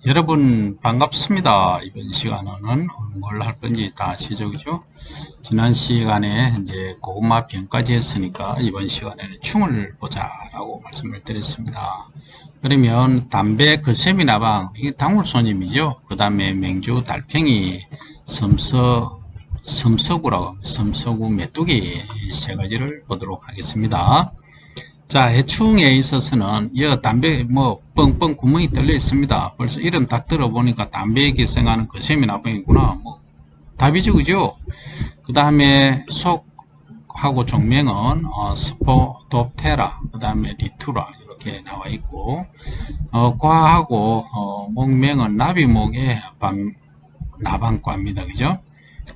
여러분 반갑습니다. 이번 시간에는 뭘 할 건지 다 아시죠? 그죠? 지난 시간에 이제 고구마 병까지 했으니까 이번 시간에는 충을 보자라고 말씀을 드렸습니다. 그러면 담배, 거세미나방, 이게 당물 손님이죠. 그 다음에 맹주, 달팽이, 섬서구라고 섬서구, 메뚜기 이 세 가지를 보도록 하겠습니다. 자, 해충에 있어서는 이 담배 뻥뻥 구멍이 뚫려 있습니다. 벌써 이름 딱 들어보니까 담배에 기생하는 거셈이 나방이구나. 답이죠, 그죠? 그 다음에 속하고 종명은 스포도테라, 그 다음에 리투라 이렇게 나와 있고, 과하고 목명은 나비목의 나방과입니다, 그죠?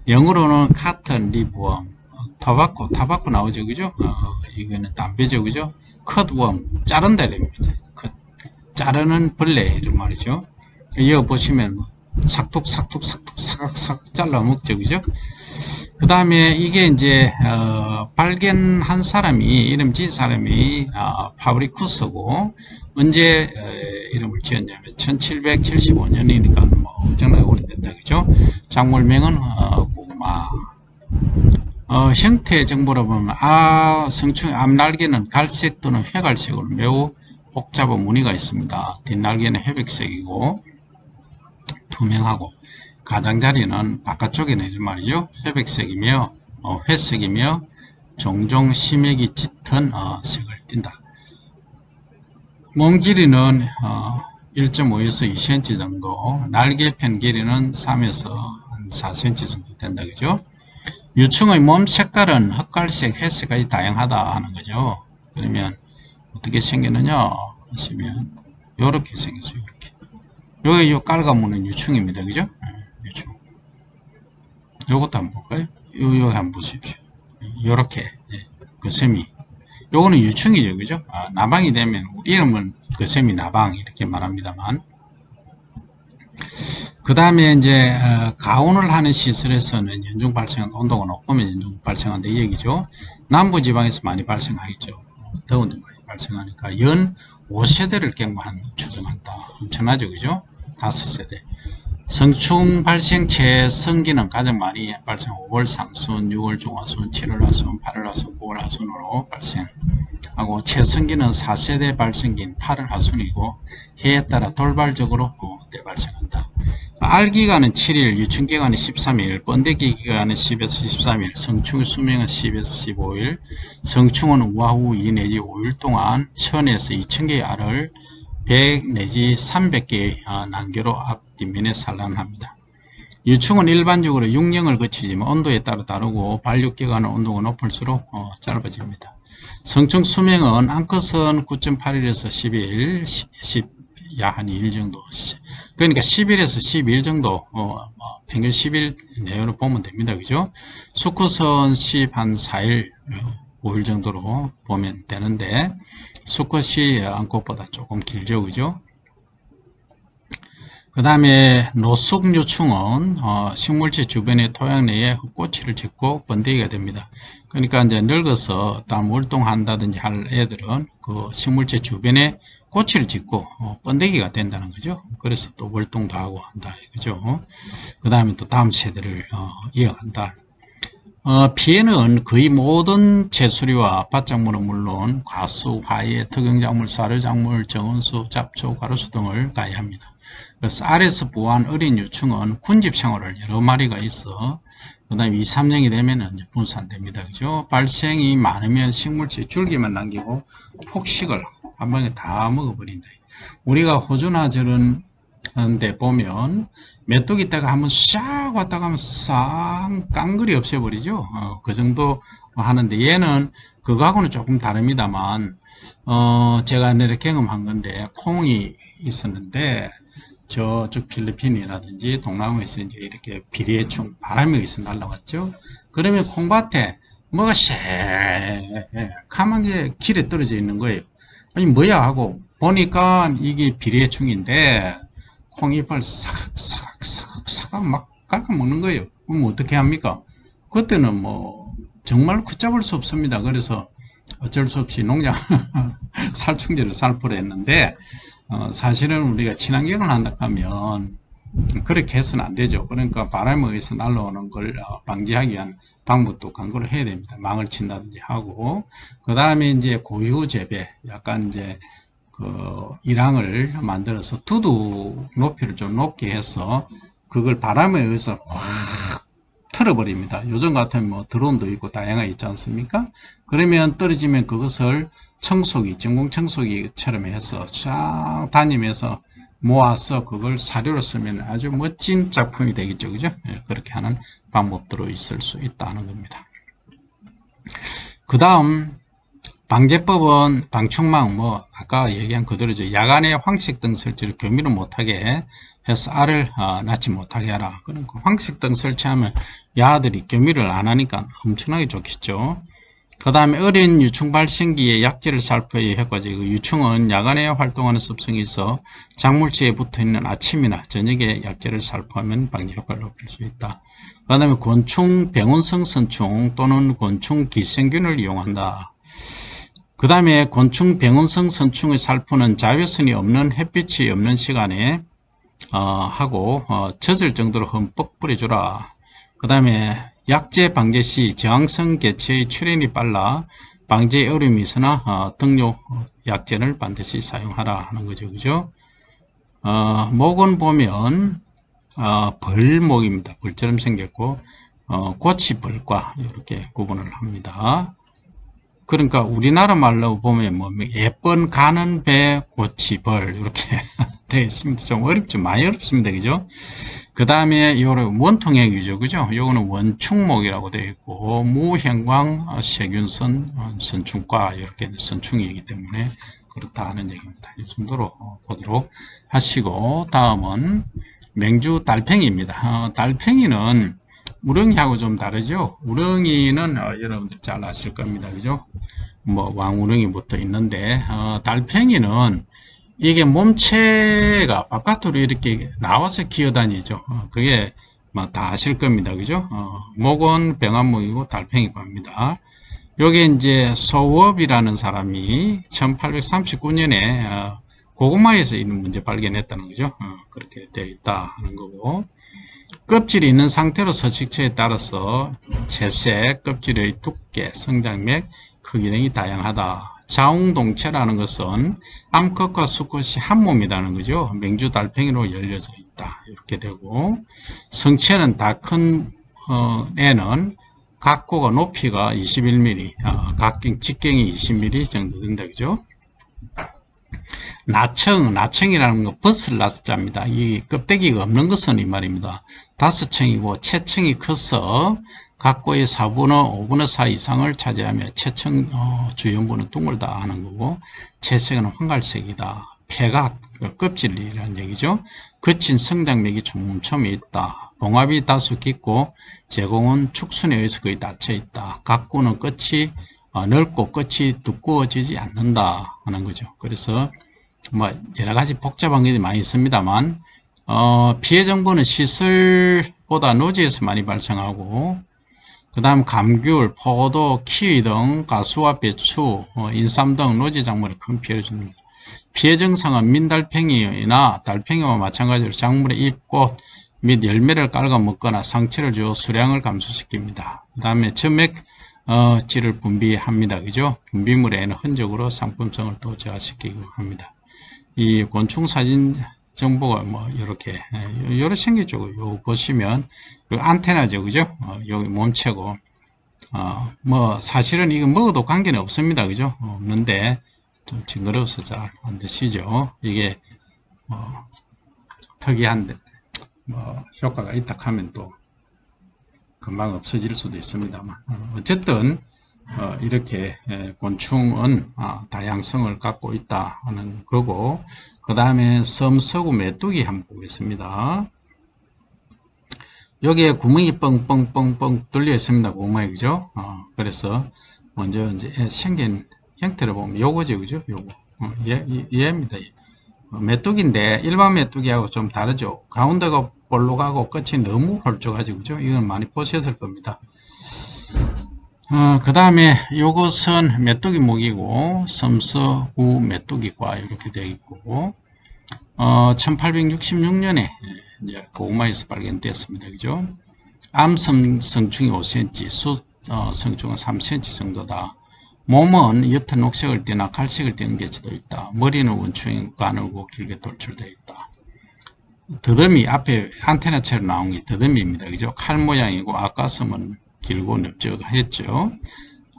영어로는 카튼 리브웜, 타바코 나오죠, 그죠? 이거는 담배죠, 그죠? 컷웜, 자른다 이랍니다. 자르는 벌레 이런 말이죠. 이어 보시면 삭둑 사각사각 잘라 먹죠, 그죠? 그 다음에 이게 이제 발견한 사람이 이름 지은 사람이 파브리쿠스고 언제 이름을 지었냐면 1775년이니까 뭐 엄청나게 오래됐다, 그죠? 작물명은 고구마. 형태 정보로 보면 성충의 앞날개는 갈색 또는 회갈색으로 매우 복잡한 무늬가 있습니다. 뒷날개는 회백색이고 투명하고 가장자리는 바깥쪽에는 이런 말이죠. 회백색이며 회색이며 종종 심액이 짙은 색을 띈다. 몸 길이는 1.5에서 2cm 정도, 날개편 길이는 3에서 4cm 정도 된다, 그죠? 유충의 몸 색깔은 흑갈색, 회색까지 다양하다 하는 거죠. 그러면 어떻게 생겼느냐 하시면 요렇게 생겼어요. 이렇게 요 깔가무는 유충입니다, 그죠? 유충. 요것도 한번 볼까요? 요 한번 보십시오. 요렇게 거세미. 요거는 유충이죠, 그죠? 나방이 되면 이름은 거세미 나방 이렇게 말합니다만. 그 다음에 이제 가온을 하는 시설에서는 연중 발생한 온도가 높으면 연중 발생한다 이 얘기죠. 남부지방에서 많이 발생하겠죠. 더운 데 많이 발생하니까 연 5세대를 경과한 추정한다. 엄청나죠, 그죠? 5세대. 성충 발생체 성기는 가장 많이 발생 5월 상순, 6월 중하순, 7월 하순, 8월 하순, 9월 하순으로 발생하고 체성기는 4세대 발생기인 8월 하순이고 해에 따라 돌발적으로 그때 발생한다. 알기간은 7일, 유충기간은 13일, 번데기 기간은 10에서 13일, 성충 수명은 10에서 15일, 성충은 우하후 2 내지 5일 동안 1000에서 2000개의 알을 100 내지 300개의 난개로 앞뒷면에 산란합니다. 유충은 일반적으로 6년을 거치지만 온도에 따라 다르고 발육기간은 온도가 높을수록 짧아집니다. 성충 수명은 암컷은 9.8일에서 10일, 한 2일 정도. 그러니까 10일에서 12일 정도, 평균 10일 내외로 보면 됩니다. 그죠? 수컷은 4일, 5일 정도로 보면 되는데, 수컷이 암컷보다 조금 길죠. 그죠? 그 다음에 노숙유충은 식물체 주변의 토양 내에 흙꼬치를 짓고 번데기가 됩니다. 그러니까 이제 늙어서 다음 활동한다든지 할 애들은 그 식물체 주변에 꼬치를 짓고 번데기가 된다는 거죠. 그래서 또 월동도 하고 한다, 그죠? 그 다음에 또 다음 세대를 이어간다. 피해는 거의 모든 채수리와 밭작물은 물론 과수, 화훼, 특용작물, 사료작물, 정원수, 잡초, 가로수 등을 가해합니다. 그래서 알에서 부화한 어린 유충은 군집 생활을 여러 마리가 있어 그 다음에 2, 3년이 되면 이제 분산됩니다. 그죠? 발생이 많으면 식물체 줄기만 남기고 폭식을 한 방에 다 먹어버린다. 우리가 호주나 저런 데 보면 메뚜기 떼가 한번 샥 왔다가 하면 싹 깡그리 없애버리죠. 그 정도 하는데 얘는 그거하고는 조금 다릅니다만 제가 내려 경험한 건데 콩이 있었는데 저쪽 필리핀이라든지 동남아에서 이제 이렇게 비례충 바람이 어디서 날라왔죠. 그러면 콩밭에 뭐가 새카만 게 길에 떨어져 있는 거예요. 아니 뭐야 하고 보니까 이게 비례충인데 콩잎을 사각 막 깎아먹는 거예요. 그럼 어떻게 합니까? 그때는 뭐 정말 걷잡을 수 없습니다. 그래서 어쩔 수 없이 농장 살충제를 살포를 했는데 사실은 우리가 친환경을 한다 하면 그렇게 해서는 안 되죠. 그러니까 바람에 의해서 날아오는 걸 방지하기 위한 방법도 강구를 해야 됩니다. 망을 친다든지 하고, 그 다음에 이제 고유 재배, 약간 이제 그 일항을 만들어서 두두 높이를 좀 높게 해서 그걸 바람에 의해서 확 틀어버립니다. 요즘 같으면 뭐 드론도 있고 다양하게 있지 않습니까? 그러면 떨어지면 그것을 청소기, 진공 청소기처럼 해서 쫙 다니면서 모아서 그걸 사료로 쓰면 아주 멋진 작품이 되겠죠. 그죠? 그렇게 하는 방법들로 있을 수 있다는 겁니다. 그 다음, 방제법은 방충망, 아까 얘기한 그대로죠. 야간에 황식등 설치를 교미를 못하게 해서 알을 낳지 못하게 하라. 그러니까 황식등 설치하면 야들이 교미를 안 하니까 엄청나게 좋겠죠. 그 다음에 어린 유충 발생기에 약재를 살포해 효과적이고, 유충은 야간에 활동하는 습성이 있어 작물지에 붙어있는 아침이나 저녁에 약재를 살포하면 방제 효과를 높일 수 있다. 그 다음에 곤충 병원성 선충 또는 곤충 기생균을 이용한다. 그 다음에 곤충 병원성 선충의 살포는 자외선이 없는 햇빛이 없는 시간에 하고 젖을 정도로 흠뻑 뿌려주라. 그 다음에 약재 방제 시 저항성 개체의 출현이 빨라 방제에 어려움이 있으나 등록 약재를 반드시 사용하라 하는 거죠. 그죠? 목은 보면 벌목입니다. 벌처럼 생겼고 고치벌과 이렇게 구분을 합니다. 그러니까 우리나라 말로 보면 뭐 예쁜 가는 배 고치벌 이렇게 되어 있습니다. 좀 어렵죠. 많이 어렵습니다. 그죠? 그 다음에 요런 원통액이죠. 그죠? 요거는 원충목이라고 되어 있고 무형광 세균선 선충과 이렇게 선충이기 때문에 그렇다 하는 얘기입니다. 이 정도로 보도록 하시고, 다음은 맹주 달팽이입니다. 달팽이는 우렁이하고 좀 다르죠. 우렁이는 여러분들 잘 아실 겁니다. 그죠? 뭐 왕우렁이부터 있는데 달팽이는 이게 몸체가 바깥으로 이렇게 나와서 기어다니죠. 그게 뭐 다 아실 겁니다. 그죠? 목은 병한목이고 달팽이고 합니다. 요게 이제 소업이라는 사람이 1839년에 고구마에서 이런 문제 발견했다는 거죠. 그렇게 되어 있다 하는 거고, 껍질이 있는 상태로 서식처에 따라서 채색, 껍질의 두께, 성장맥, 크기 등이 다양하다. 자웅동체라는 것은 암컷과 수컷이 한 몸이라는 거죠. 맹주 달팽이로 열려져 있다. 이렇게 되고, 성체는 다 큰 애는 각고가 높이가 21mm, 각경 직경이 20mm 정도 된다. 그죠? 나청이라는 거 버스를 나서자입니다. 이 껍데기가 없는 것은 이 말입니다. 5층이고 채층이 커서 각고의 4분의 5분의 4 이상을 차지하며 채층 주연부는 둥글다 하는 거고, 채색은 황갈색이다. 폐각, 껍질이라는 얘기죠. 거친 성장맥이 촘촘히 있다. 봉합이 다소 깊고 제공은 축순에 의해서 거의 닫혀 있다. 각고는 끝이 넓고 끝이 두꺼워지지 않는다 하는 거죠. 그래서 뭐 여러 가지 복잡한 게 많이 있습니다만 피해 정보는 시설보다 노지에서 많이 발생하고, 그 다음 감귤, 포도, 키위 등 가수와 배추, 인삼 등 노지 작물에 큰 피해를 줍니다. 피해 증상은 민달팽이나 달팽이와 마찬가지로 작물의 잎, 꽃 및 열매를 깔아 먹거나 상처를 주어 수량을 감소시킵니다. 그 다음에 점액질을 분비합니다. 그죠? 분비물에는 흔적으로 상품성을 또 저하시키고 합니다. 이 곤충 사진 정보가 뭐 이렇게 여러 생겼죠. 요 보시면 요 안테나죠. 그죠? 여기 몸체고 뭐 사실은 이거 먹어도 관계는 없습니다. 그죠? 없는데 좀 징그러워서 잘 안 드시죠. 이게 특이한데 뭐 효과가 있다 하면 또 금방 없어질 수도 있습니다만, 어쨌든 이렇게 곤충은 다양성을 갖고 있다 하는 거고, 그 다음에 섬서구 메뚜기 한번 보겠습니다. 여기에 구멍이 뻥뻥뻥뻥 뚫려 있습니다. 구멍이, 그죠? 그래서 먼저 이제 생긴 형태를 보면 요거죠. 그죠? 요거. 얘입니다. 메뚜기인데 일반 메뚜기하고 좀 다르죠. 가운데가 볼록하고 끝이 너무 홀쭉하죠. 그죠? 이건 많이 보셨을 겁니다. 그 다음에 요것은 메뚜기 목이고 섬서구 메뚜기과 이렇게 되어 있고, 1866년에 이제 고구마에서 발견됐습니다. 그죠? 암 성충이 5cm, 성충은 3cm 정도다. 몸은 옅은 녹색을 띠나 갈색을 띠는 개체도 있다. 머리는 원충이 가늘고 길게 돌출되어 있다. 더듬이, 앞에 안테나처럼 나온 게 더듬이입니다. 그죠? 칼 모양이고 앞가슴은 길고 넓적했죠.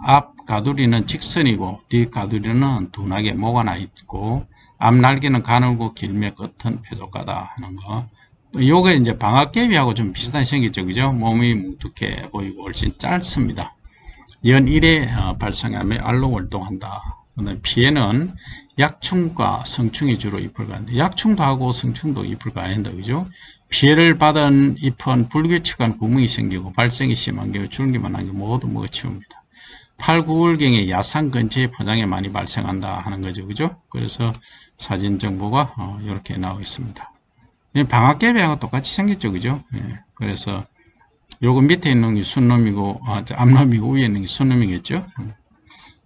앞 가두리는 직선이고 뒤 가두리는 둔하게 모아나 있고 앞 날개는 가늘고 길며 끝은 뾰족하다 하는 거. 요게 이제 방앗개비하고 좀 비슷한 생기죠. 그죠? 몸이 뭉툭해 보이고 훨씬 짧습니다. 연 1회 발생하며 알로 활동한다. 피해는 약충과 성충이 주로 잎을 가는데 약충도 하고 성충도 잎을 가야 한다. 그죠? 피해를 받은 잎은 불규칙한 구멍이 생기고 발생이 심한 경우 줄기만 한 경우 모두 먹어치웁니다. 8, 9월경에 야산 근처에 포장에 많이 발생한다 하는 거죠. 그죠? 그래서 사진 정보가 이렇게 나와 있습니다. 방앗개비하고 똑같이 생겼죠. 그죠? 예, 그래서 요거 밑에 있는 게 순놈이고 암놈이고 위에 있는 게 순놈이겠죠.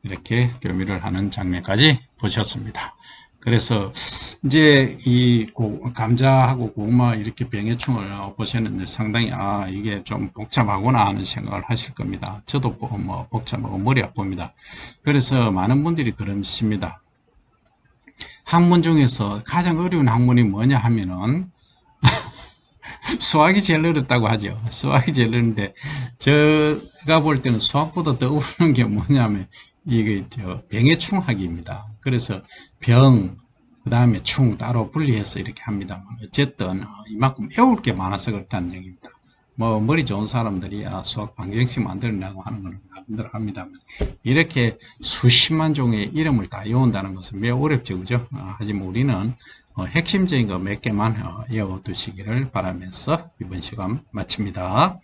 이렇게 교미를 하는 장면까지 보셨습니다. 그래서 이제 이 감자하고 고구마 이렇게 병해충을 보셨는데 상당히 이게 좀 복잡하구나 하는 생각을 하실 겁니다. 저도 뭐 복잡하고 머리 아픕니다. 그래서 많은 분들이 그러십니다. 학문 중에서 가장 어려운 학문이 뭐냐 하면은 수학이 제일 어렵다고 하죠. 수학이 제일 어려운데 제가 볼 때는 수학보다 더 어려운 게 뭐냐면 이게 병해충학입니다. 그래서 병, 그 다음에 충 따로 분리해서 이렇게 합니다만 어쨌든 이만큼 외울 게 많아서 그렇다는 얘기입니다. 뭐 머리 좋은 사람들이 수학 방정식 만들어내고 하는 건 나름대로 합니다만 이렇게 수십만 종의 이름을 다 외운다는 것은 매우 어렵죠. 그죠? 하지만 우리는 핵심적인 거 몇 개만 외워두시기를 바라면서 이번 시간 마칩니다.